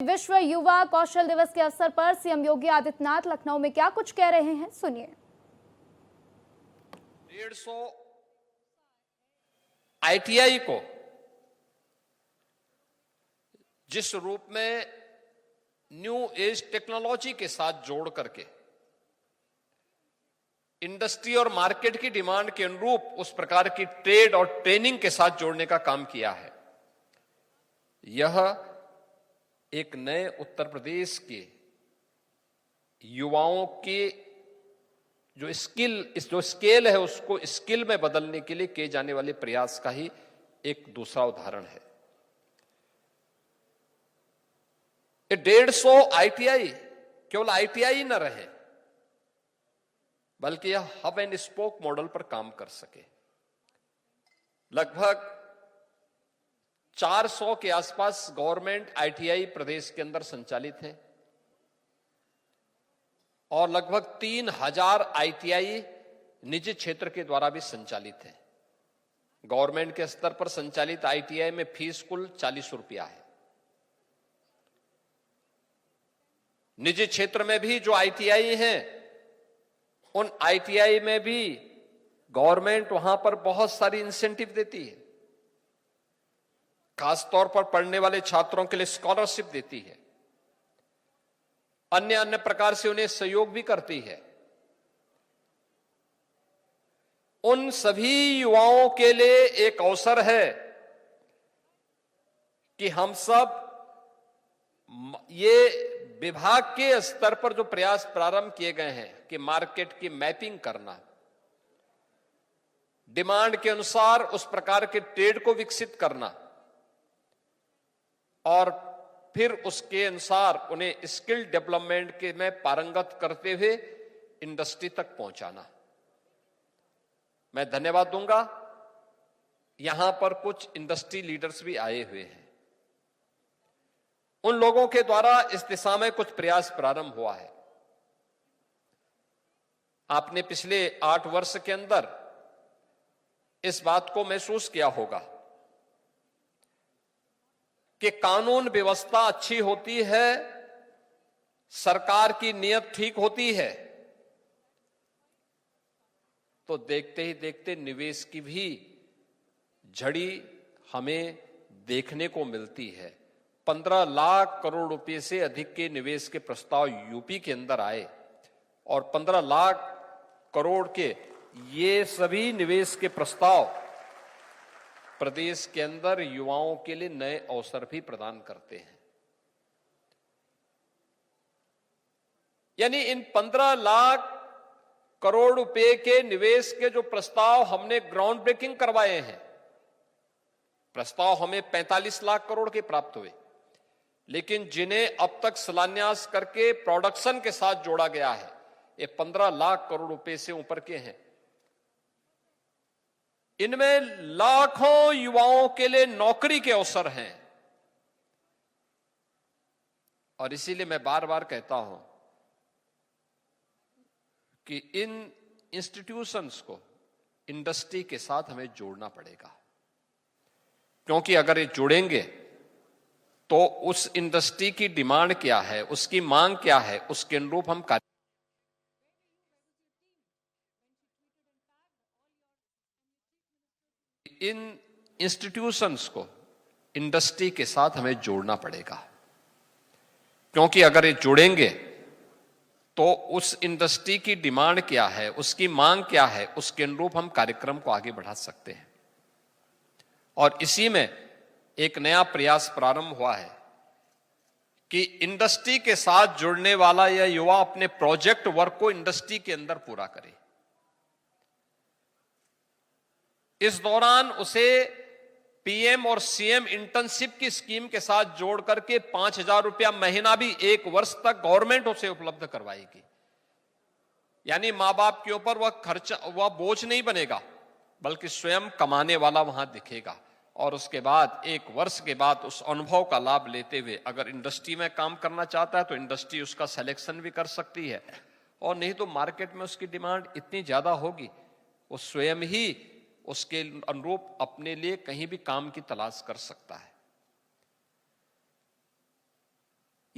विश्व युवा कौशल दिवस के अवसर पर सीएम योगी आदित्यनाथ लखनऊ में क्या कुछ कह रहे हैं, सुनिए। 150 आईटीआई को जिस रूप में न्यू एज टेक्नोलॉजी के साथ जोड़ करके इंडस्ट्री और मार्केट की डिमांड के अनुरूप उस प्रकार की ट्रेड और ट्रेनिंग के साथ जोड़ने का काम किया है, यह एक नए उत्तर प्रदेश के युवाओं के जो स्केल है उसको स्किल में बदलने के लिए किए जाने वाले प्रयास का ही एक दूसरा उदाहरण है। ये 150 आईटीआई केवल आईटीआई न रहे, बल्कि यह हब एंड स्पोक मॉडल पर काम कर सके। लगभग 400 के आसपास गवर्नमेंट आईटीआई प्रदेश के अंदर संचालित है और लगभग 3000 आईटीआई निजी क्षेत्र के द्वारा भी संचालित है। गवर्नमेंट के स्तर पर संचालित आईटीआई में फीस कुल 40 रुपया है। निजी क्षेत्र में भी जो आईटीआई हैं, उन आईटीआई में भी गवर्नमेंट वहां पर बहुत सारी इंसेंटिव देती है। खासतौर पर पढ़ने वाले छात्रों के लिए स्कॉलरशिप देती है, अन्य अन्य प्रकार से उन्हें सहयोग भी करती है। उन सभी युवाओं के लिए एक अवसर है कि हम सब ये विभाग के स्तर पर जो प्रयास प्रारंभ किए गए हैं कि मार्केट की मैपिंग करना, डिमांड के अनुसार उस प्रकार के ट्रेड को विकसित करना और फिर उसके अनुसार उन्हें स्किल डेवलपमेंट के में पारंगत करते हुए इंडस्ट्री तक पहुंचाना। मैं धन्यवाद दूंगा, यहां पर कुछ इंडस्ट्री लीडर्स भी आए हुए हैं। उन लोगों के द्वारा इस दिशा में कुछ प्रयास प्रारंभ हुआ है। आपने पिछले 8 वर्ष के अंदर इस बात को महसूस किया होगा कि कानून व्यवस्था अच्छी होती है, सरकार की नीयत ठीक होती है, तो देखते ही देखते निवेश की भी झड़ी हमें देखने को मिलती है। 15 लाख करोड़ रुपए से अधिक के निवेश के प्रस्ताव यूपी के अंदर आए और 15 लाख करोड़ के ये सभी निवेश के प्रस्ताव प्रदेश के अंदर युवाओं के लिए नए अवसर भी प्रदान करते हैं। यानी इन 15 लाख करोड़ रुपए के निवेश के जो प्रस्ताव हमने ग्राउंड ब्रेकिंग करवाए हैं, प्रस्ताव हमें 45 लाख करोड़ के प्राप्त हुए, लेकिन जिन्हें अब तक शिलान्यास करके प्रोडक्शन के साथ जोड़ा गया है, ये 15 लाख करोड़ रुपए से ऊपर के हैं। इनमें लाखों युवाओं के लिए नौकरी के अवसर हैं और इसीलिए मैं बार बार कहता हूं कि इन इंस्टीट्यूशंस को इंडस्ट्री के साथ हमें जोड़ना पड़ेगा, क्योंकि अगर ये जुड़ेंगे तो उस इंडस्ट्री की डिमांड क्या है, उसकी मांग क्या है, उसके अनुरूप हम कार्य। इन इंस्टीट्यूशंस को इंडस्ट्री के साथ हमें जोड़ना पड़ेगा, क्योंकि अगर ये जुड़ेंगे तो उस इंडस्ट्री की डिमांड क्या है, उसकी मांग क्या है, उसके अनुरूप हम कार्यक्रम को आगे बढ़ा सकते हैं। और इसी में एक नया प्रयास प्रारंभ हुआ है कि इंडस्ट्री के साथ जुड़ने वाला यह युवा अपने प्रोजेक्ट वर्क को इंडस्ट्री के अंदर पूरा करे। इस दौरान उसे पीएम और सीएम इंटर्नशिप की स्कीम के साथ जोड़ करके 5000 रुपया महीना भी 1 वर्ष तक गवर्नमेंट उसे उपलब्ध करवाएगी। यानी मां बाप के ऊपर वह बोझ नहीं बनेगा, बल्कि स्वयं कमाने वाला वहां दिखेगा। और उसके बाद 1 वर्ष के बाद उस अनुभव का लाभ लेते हुए अगर इंडस्ट्री में काम करना चाहता है तो इंडस्ट्री उसका सिलेक्शन भी कर सकती है, और नहीं तो मार्केट में उसकी डिमांड इतनी ज्यादा होगी वो स्वयं ही उसके अनुरूप अपने लिए कहीं भी काम की तलाश कर सकता है।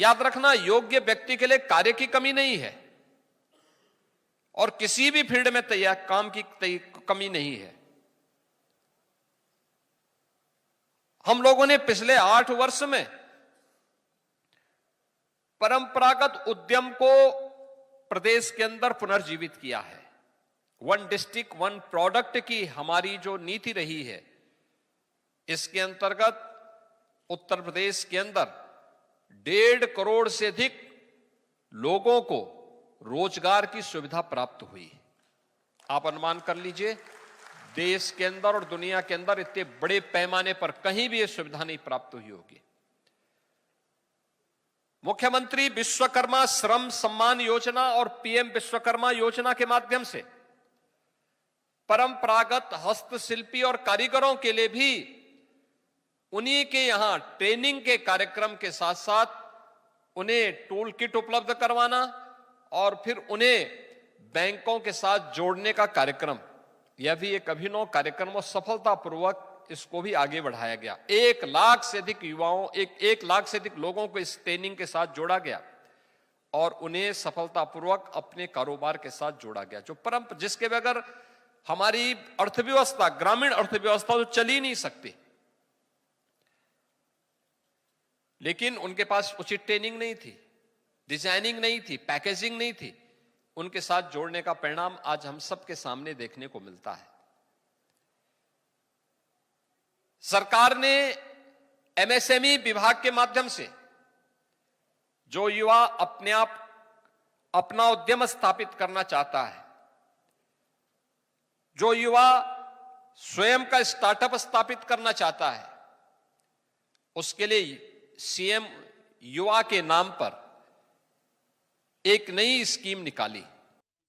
याद रखना, योग्य व्यक्ति के लिए कार्य की कमी नहीं है और किसी भी फील्ड में तैयार काम की कमी नहीं है। हम लोगों ने पिछले 8 वर्ष में परंपरागत उद्यम को प्रदेश के अंदर पुनर्जीवित किया है। 1 डिस्ट्रिक्ट 1 प्रोडक्ट की हमारी जो नीति रही है, इसके अंतर्गत उत्तर प्रदेश के अंदर 1.5 करोड़ से अधिक लोगों को रोजगार की सुविधा प्राप्त हुई। आप अनुमान कर लीजिए, देश के अंदर और दुनिया के अंदर इतने बड़े पैमाने पर कहीं भी यह सुविधा नहीं प्राप्त हुई होगी। मुख्यमंत्री विश्वकर्मा श्रम सम्मान योजना और पीएम विश्वकर्मा योजना के माध्यम से परंपरागत हस्तशिल्पी और कारीगरों के लिए भी उन्हीं के यहां ट्रेनिंग के कार्यक्रम के साथ साथ उन्हें टूल किट उपलब्ध करवाना और फिर उन्हें बैंकों के साथ जोड़ने का कार्यक्रम, यह भी एक अभिनव कार्यक्रम और सफलतापूर्वक इसको भी आगे बढ़ाया गया। 1 लाख से अधिक युवाओं, 1 लाख से अधिक लोगों को इस ट्रेनिंग के साथ जोड़ा गया और उन्हें सफलतापूर्वक अपने कारोबार के साथ जोड़ा गया, जो जिसके बगैर हमारी अर्थव्यवस्था, ग्रामीण अर्थव्यवस्था तो चल ही नहीं सकती। लेकिन उनके पास उचित ट्रेनिंग नहीं थी, डिजाइनिंग नहीं थी, पैकेजिंग नहीं थी। उनके साथ जोड़ने का परिणाम आज हम सबके सामने देखने को मिलता है। सरकार ने एमएसएमई विभाग के माध्यम से जो युवा अपने आप अपना उद्यम स्थापित करना चाहता है, जो युवा स्वयं का स्टार्टअप स्थापित करना चाहता है, उसके लिए सीएम युवा के नाम पर एक नई स्कीम निकाली।